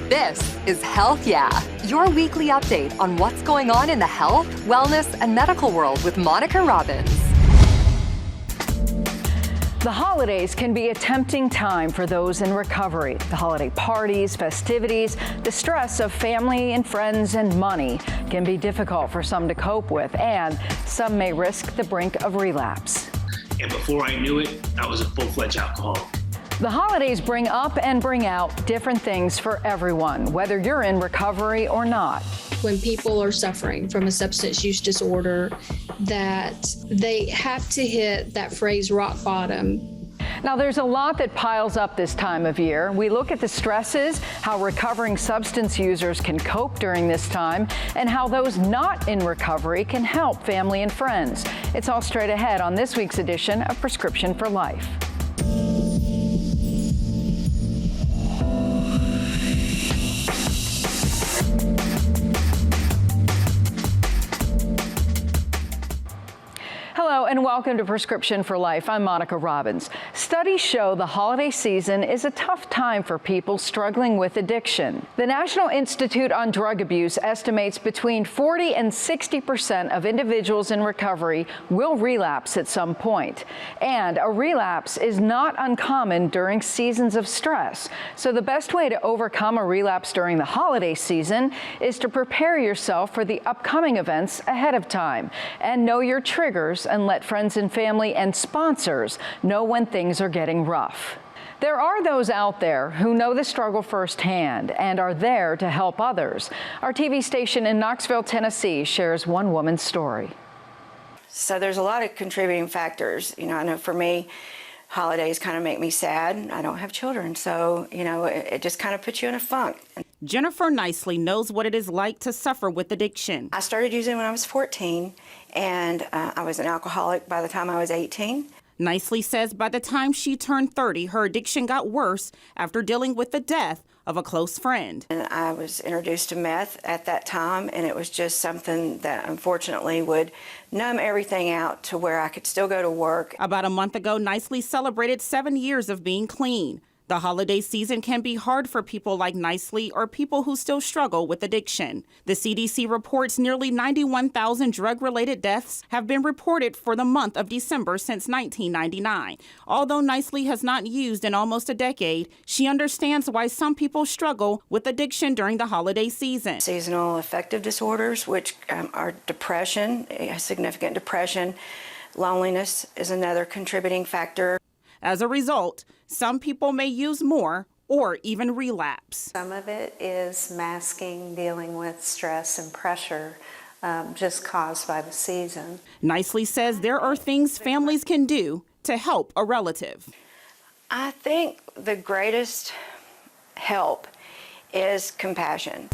This is Health Yeah, your weekly update on what's going on in the health, wellness, and medical world with Monica Robbins. The holidays can be a tempting time for those in recovery. The holiday parties, festivities, the stress of family and friends and money can be difficult for some to cope with, and some may risk the brink of relapse. And before I knew it, I was a full-fledged alcoholic. The holidays bring up and bring out different things for everyone, whether you're in recovery or not. When people are suffering from a substance use disorder, that they have to hit that phrase rock bottom. Now, there's a lot that piles up this time of year. We look at the stresses, how recovering substance users can cope during this time, and how those not in recovery can help family and friends. It's all straight ahead on this week's edition of Prescription for Life. Hello and welcome to Prescription for Life. I'm Monica Robbins. Studies show the holiday season is a tough time for people struggling with addiction. The National Institute on Drug Abuse estimates between 40 and 60% of individuals in recovery will relapse at some point. And a relapse is not uncommon during seasons of stress. So the best way to overcome a relapse during the holiday season is to prepare yourself for the upcoming events ahead of time and know your triggers and let friends and family and sponsors know when things are getting rough. There are those out there who know the struggle firsthand and are there to help others. Our TV station in Knoxville, Tennessee shares one woman's story. So there's a lot of contributing factors. I know for me, holidays kind of make me sad. I don't have children, so, it just kind of puts you in a funk. Jennifer Nicely knows what it is like to suffer with addiction. I started using when I was 14, and I was an alcoholic by the time I was 18. Nicely says by the time she turned 30, her addiction got worse after dealing with the death of a close friend. And I was introduced to meth at that time, and it was just something that unfortunately would numb everything out to where I could still go to work. About a month ago, Nicely celebrated 7 years of being clean. The holiday season can be hard for people like Nicely or people who still struggle with addiction. The CDC reports nearly 91,000 drug-related deaths have been reported for the month of December since 1999. Although Nicely has not used in almost a decade, she understands why some people struggle with addiction during the holiday season. Seasonal affective disorders, which are depression, significant depression. Loneliness is another contributing factor. As a result, some people may use more or even relapse. Some of it is masking, dealing with stress and pressure just caused by the season. Nicely says there are things families can do to help a relative. I think the greatest help is compassion.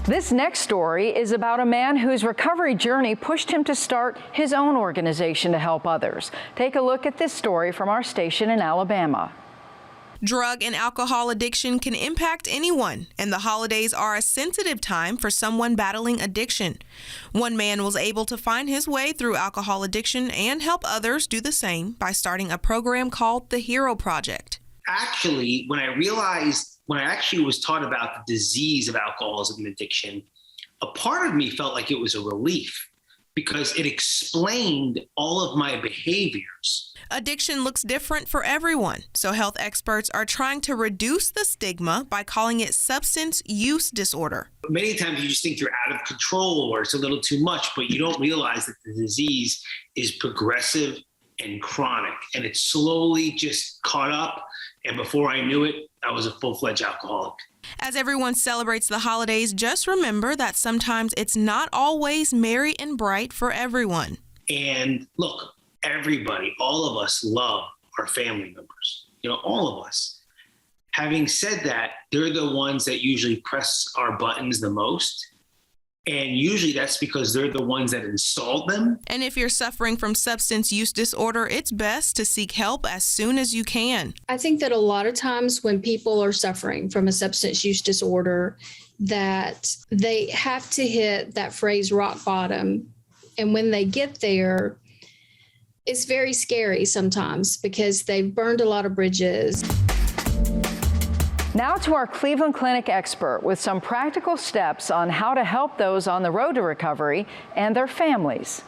This next story is about a man whose recovery journey pushed him to start his own organization to help others. Take a look at this story from our station in Alabama. Drug and alcohol addiction can impact anyone, and the holidays are a sensitive time for someone battling addiction. One man was able to find his way through alcohol addiction and help others do the same by starting a program called the Hero Project. Actually, when I actually was taught about the disease of alcoholism and addiction, a part of me felt like it was a relief because it explained all of my behaviors. Addiction looks different for everyone, so health experts are trying to reduce the stigma by calling it substance use disorder. Many times you just think you're out of control or it's a little too much, but you don't realize that the disease is progressive and chronic, and it slowly just caught up. And before I knew it, I was a full-fledged alcoholic. As everyone celebrates the holidays, just remember that sometimes it's not always merry and bright for everyone. And look, everybody, all of us love our family members, all of us. Having said that, they're the ones that usually press our buttons the most. And usually that's because they're the ones that installed them. And if you're suffering from substance use disorder, it's best to seek help as soon as you can. I think that a lot of times when people are suffering from a substance use disorder, that they have to hit that phrase rock bottom. And when they get there, it's very scary sometimes because they've burned a lot of bridges. Now to our Cleveland Clinic expert with some practical steps on how to help those on the road to recovery and their families.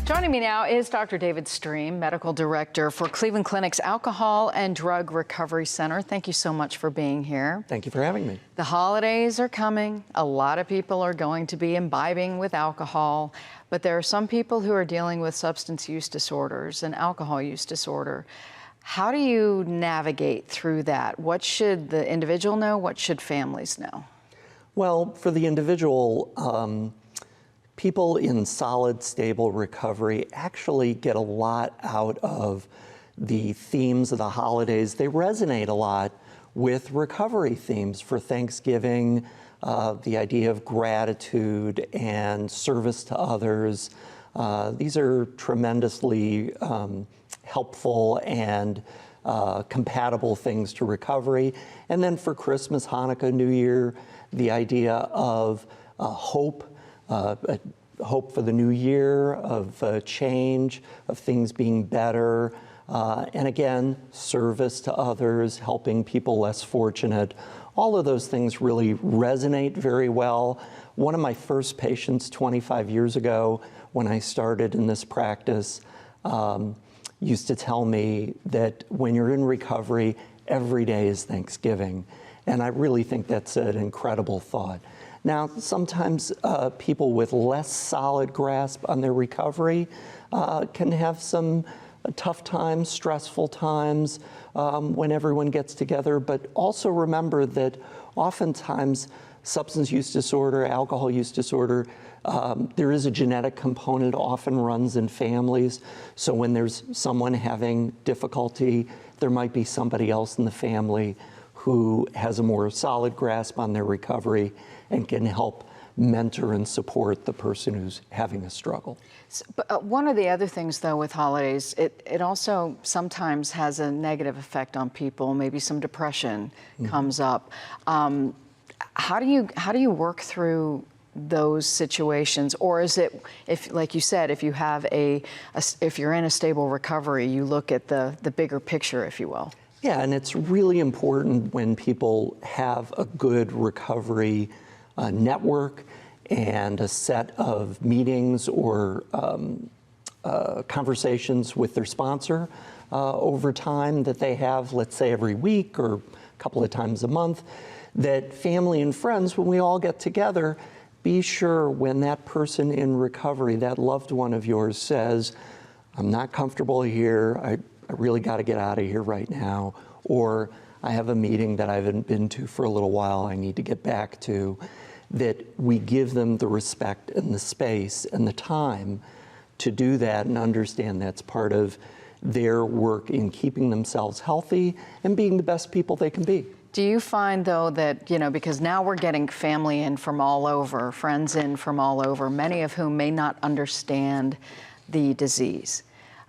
Joining me now is Dr. David Stream, Medical Director for Cleveland Clinic's Alcohol and Drug Recovery Center. Thank you so much for being here. Thank you for having me. The holidays are coming. A lot of people are going to be imbibing with alcohol, but there are some people who are dealing with substance use disorders and alcohol use disorder. How do you navigate through that? What should the individual know? What should families know? Well, for the individual, people in solid, stable recovery actually get a lot out of the themes of the holidays. They resonate a lot with recovery themes. For Thanksgiving, the idea of gratitude and service to others. These are tremendously helpful and compatible things to recovery. And then for Christmas, Hanukkah, New Year, the idea of hope, hope for the new year, of change, of things being better, and again, service to others, helping people less fortunate. All of those things really resonate very well. One of my first patients 25 years ago, when I started in this practice, used to tell me that when you're in recovery, every day is Thanksgiving. And I really think that's an incredible thought. Now, sometimes people with less solid grasp on their recovery can have some tough times, stressful times when everyone gets together, but also remember that oftentimes substance use disorder, alcohol use disorder, there is a genetic component, often runs in families. So when there's someone having difficulty, there might be somebody else in the family who has a more solid grasp on their recovery and can help mentor and support the person who's having a struggle. So, but one of the other things, though, with holidays, it also sometimes has a negative effect on people. Maybe some depression comes up. How do you work through those situations, or is it, if, like you said, if you have if you're in a stable recovery, you look at the bigger picture, if you will? Yeah, and it's really important when people have a good recovery network and a set of meetings or conversations with their sponsor over time that they have, let's say every week or a couple of times a month, that family and friends, when we all get together, be sure when that person in recovery, that loved one of yours says, I'm not comfortable here, I really got to get out of here right now, or I have a meeting that I haven't been to for a little while I need to get back to, that we give them the respect and the space and the time to do that and understand that's part of their work in keeping themselves healthy and being the best people they can be. Do you find, though, that, because now we're getting family in from all over, friends in from all over, many of whom may not understand the disease.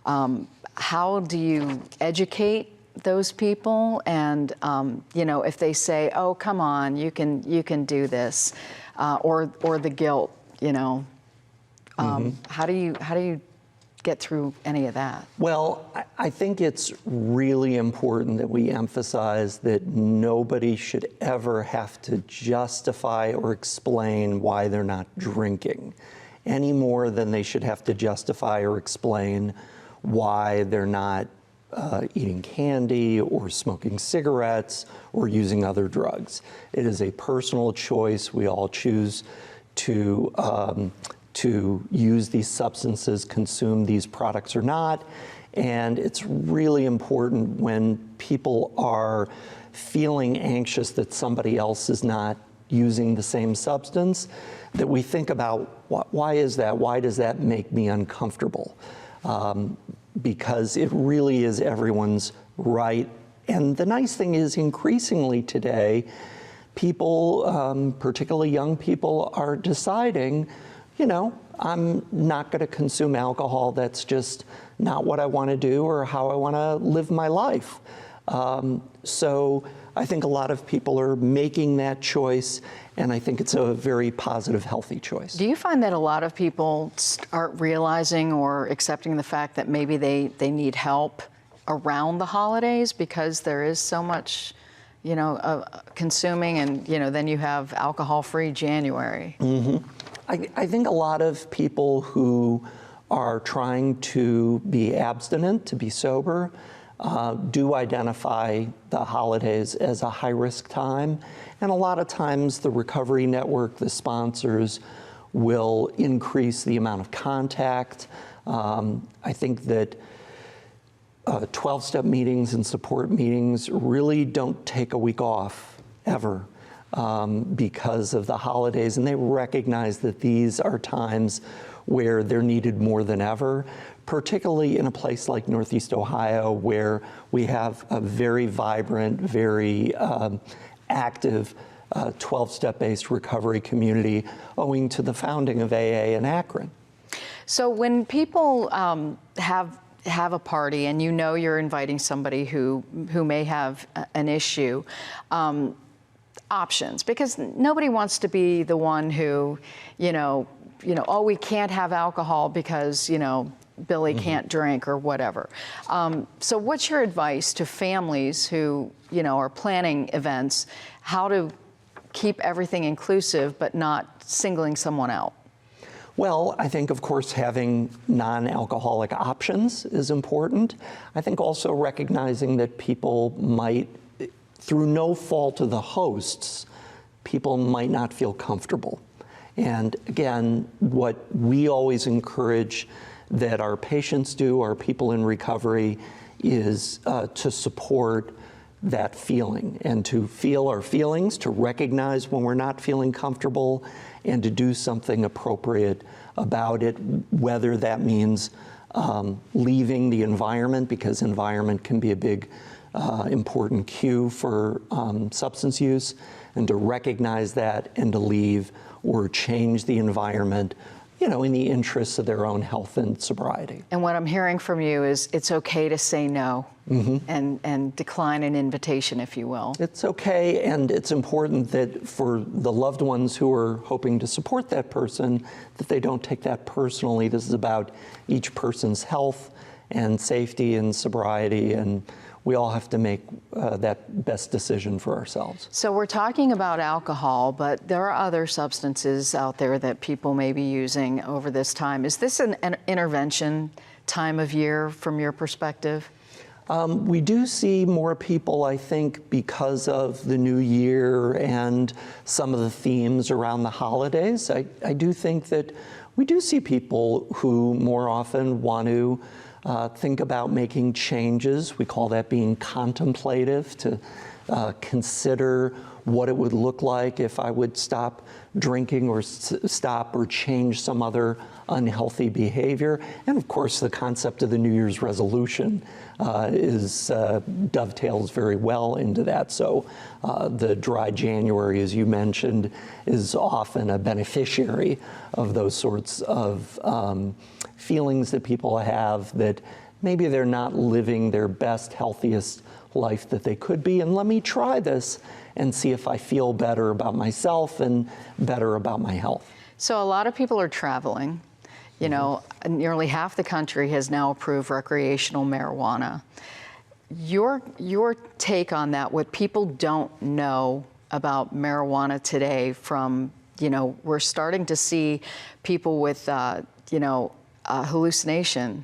How do you educate those people? And, if they say, oh, come on, you can do this, or the guilt, how do you get through any of that? Well, I think it's really important that we emphasize that nobody should ever have to justify or explain why they're not drinking, any more than they should have to justify or explain why they're not eating candy or smoking cigarettes or using other drugs. It is a personal choice. We all choose to use these substances, consume these products or not. And it's really important when people are feeling anxious that somebody else is not using the same substance, that we think about why is that? Why does that make me uncomfortable? Because it really is everyone's right. And the nice thing is, increasingly today, people, particularly young people, are deciding, I'm not going to consume alcohol. That's just not what I want to do or how I want to live my life. So I think a lot of people are making that choice, and I think it's a very positive, healthy choice. Do you find that a lot of people start realizing or accepting the fact that maybe they need help around the holidays because there is so much, consuming, and then you have alcohol-free January. I think a lot of people who are trying to be abstinent, to be sober, do identify the holidays as a high-risk time. And a lot of times the recovery network, the sponsors, will increase the amount of contact. I think that 12-step meetings and support meetings really don't take a week off, ever, because of the holidays. And they recognize that these are times where they're needed more than ever, particularly in a place like Northeast Ohio, where we have a very vibrant, very active 12-step-based recovery community owing to the founding of AA in Akron. So when people have a party and you're inviting somebody who may have an issue, options, because nobody wants to be the one who, oh, we can't have alcohol because, Billy can't drink or whatever. So what's your advice to families who, are planning events, how to keep everything inclusive but not singling someone out? Well, I think, of course, having non-alcoholic options is important. I think also recognizing that people might, through no fault of the hosts, people might not feel comfortable. And again, what we always encourage that our patients do, our people in recovery, is to support that feeling and to feel our feelings, to recognize when we're not feeling comfortable, and to do something appropriate about it, whether that means leaving the environment, because environment can be a big, important cue for substance use, and to recognize that and to leave or change the environment, in the interests of their own health and sobriety. And what I'm hearing from you is it's okay to say no and decline an invitation, if you will. It's okay, and it's important that for the loved ones who are hoping to support that person, that they don't take that personally. This is about each person's health and safety and sobriety, and we all have to make that best decision for ourselves. So we're talking about alcohol, but there are other substances out there that people may be using over this time. Is this an intervention time of year from your perspective? We do see more people, I think, because of the new year and some of the themes around the holidays. I do think that we do see people who more often want to think about making changes. We call that being contemplative, to consider what it would look like if I would stop drinking or stop or change some other unhealthy behavior. And of course, the concept of the New Year's resolution dovetails very well into that. So the dry January, as you mentioned, is often a beneficiary of those sorts of feelings that people have, that maybe they're not living their best, healthiest life that they could be, and let me try this and see if I feel better about myself and better about my health. So a lot of people are traveling. Nearly half the country has now approved recreational marijuana. Your take on that, what people don't know about marijuana today, from, we're starting to see people with, hallucination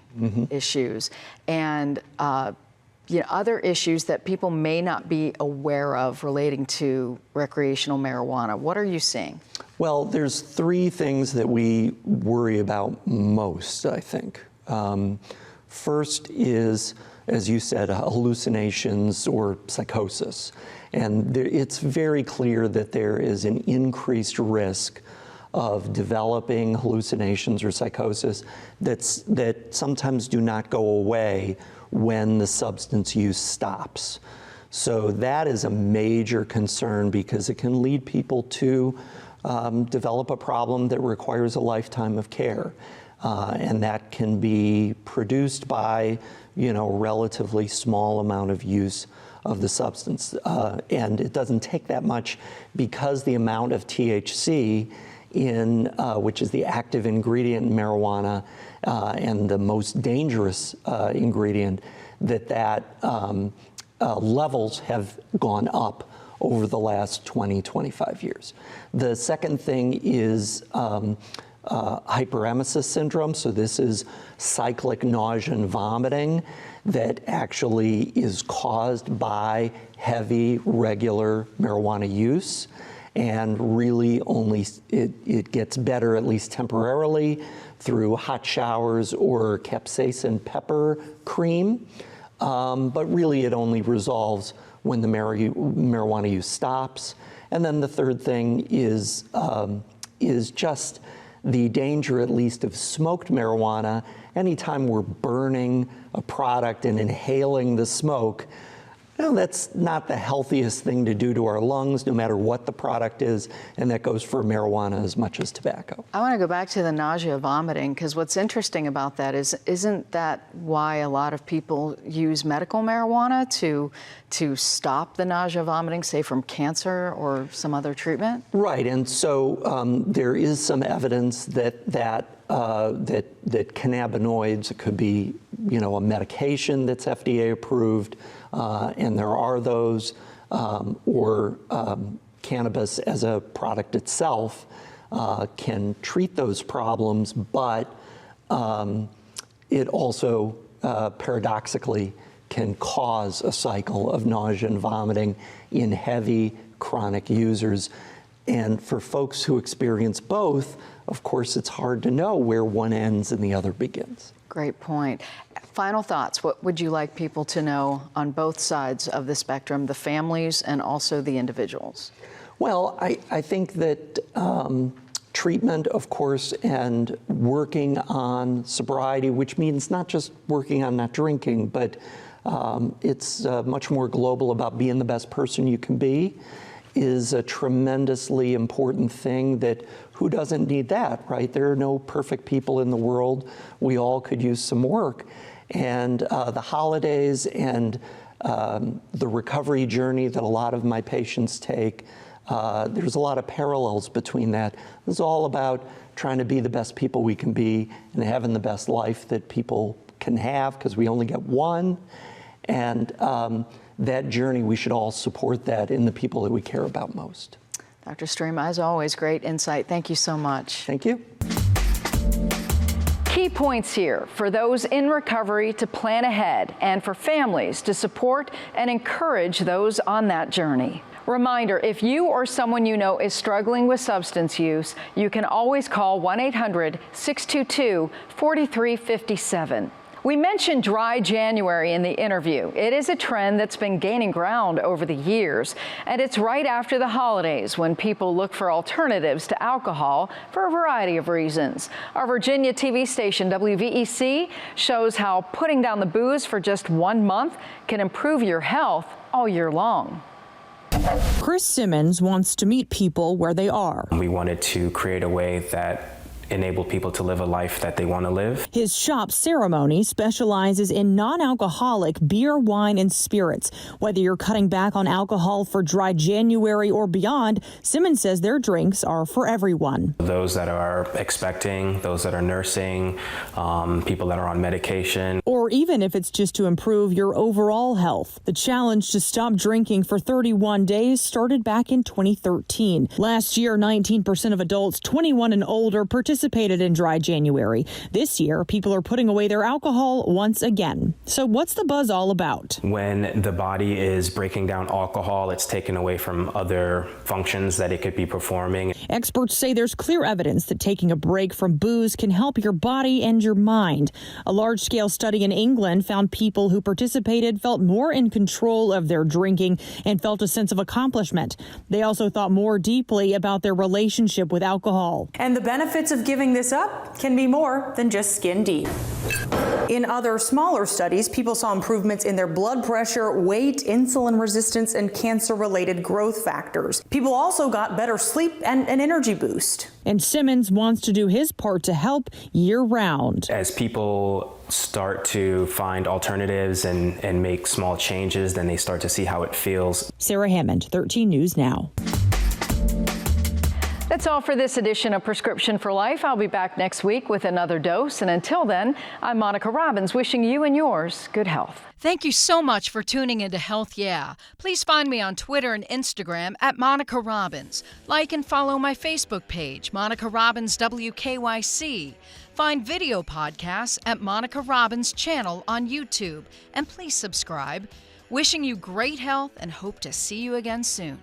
issues and other issues that people may not be aware of relating to recreational marijuana. What are you seeing? Well, there's three things that we worry about most, I think. First is, as you said, hallucinations or psychosis. And it's very clear that there is an increased risk of developing hallucinations or psychosis that sometimes do not go away when the substance use stops. So that is a major concern, because it can lead people to develop a problem that requires a lifetime of care. And that can be produced by, a relatively small amount of use of the substance. And it doesn't take that much, because the amount of THC which is the active ingredient in marijuana and the most dangerous ingredient, that levels have gone up over the last 20, 25 years. The second thing is hyperemesis syndrome. So this is cyclic nausea and vomiting that actually is caused by heavy, regular marijuana use. And really only it gets better, at least temporarily, through hot showers or capsaicin pepper cream. But really it only resolves when the marijuana use stops. And then the third thing is just the danger, at least, of smoked marijuana. Anytime we're burning a product and inhaling the smoke, that's not the healthiest thing to do to our lungs, no matter what the product is, and that goes for marijuana as much as tobacco. I want to go back to the nausea, vomiting, because what's interesting about that is, isn't that why a lot of people use medical marijuana to stop the nausea, vomiting, say from cancer or some other treatment? Right, and so there is some evidence that cannabinoids, it could be, a medication that's FDA approved, and there are those, or cannabis as a product itself can treat those problems, but it also paradoxically can cause a cycle of nausea and vomiting in heavy chronic users. And for folks who experience both, of course, it's hard to know where one ends and the other begins. Great point. Final thoughts. What would you like people to know on both sides of the spectrum, the families and also the individuals? Well, I think that treatment, of course, and working on sobriety, which means not just working on not drinking, but it's much more global about being the best person you can be, is a tremendously important thing that who doesn't need that, right? There are no perfect people in the world. We all could use some work. And the holidays and the recovery journey that a lot of my patients take, there's a lot of parallels between that. It's all about trying to be the best people we can be and having the best life that people can have, because we only get one. And that journey, we should all support that in the people that we care about most. Dr. Stream, as always, great insight. Thank you so much. Thank you. Key points here for those in recovery to plan ahead and for families to support and encourage those on that journey. Reminder, if you or someone you know is struggling with substance use, you can always call 1-800-622-4357. We mentioned dry January in the interview. It is a trend that's been gaining ground over the years, and it's right after the holidays when people look for alternatives to alcohol for a variety of reasons. Our Virginia TV station, WVEC, shows how putting down the booze for just 1 month can improve your health all year long. Chris Simmons wants to meet people where they are. We wanted to create a way that enable people to live a life that they want to live. His shop, Ceremony, specializes in non-alcoholic beer, wine, and spirits. Whether you're cutting back on alcohol for dry January or beyond, Simmons says their drinks are for everyone. Those that are expecting, those that are nursing, people that are on medication. Or even if it's just to improve your overall health. The challenge to stop drinking for 31 days started back in 2013. Last year, 19% of adults 21 and older participated in dry January. This year, people are putting away their alcohol once again. So what's the buzz all about? When the body is breaking down alcohol, it's taken away from other functions that it could be performing. Experts say there's clear evidence that taking a break from booze can help your body and your mind. A large-scale study in England found people who participated felt more in control of their drinking and felt a sense of accomplishment. They also thought more deeply about their relationship with alcohol. And the benefits of giving this up can be more than just skin deep. In other smaller studies, people saw improvements in their blood pressure, weight, insulin resistance, and cancer-related growth factors. People also got better sleep and an energy boost. And Simmons wants to do his part to help year-round. As people start to find alternatives and make small changes, then they start to see how it feels. Sarah Hammond, 13 News Now. That's all for this edition of Prescription for Life. I'll be back next week with another dose. And until then, I'm Monica Robbins, wishing you and yours good health. Thank you so much for tuning into Health Yeah. Please find me on Twitter and Instagram at Monica Robbins. Like and follow my Facebook page, Monica Robbins WKYC. Find video podcasts at Monica Robbins channel on YouTube. And please subscribe. Wishing you great health and hope to see you again soon.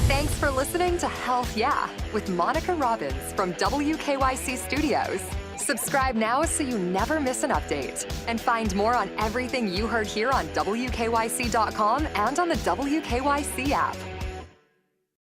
Thanks for listening to Health Yeah with Monica Robbins from WKYC Studios. Subscribe now so you never miss an update. And find more on everything you heard here on WKYC.com and on the WKYC app.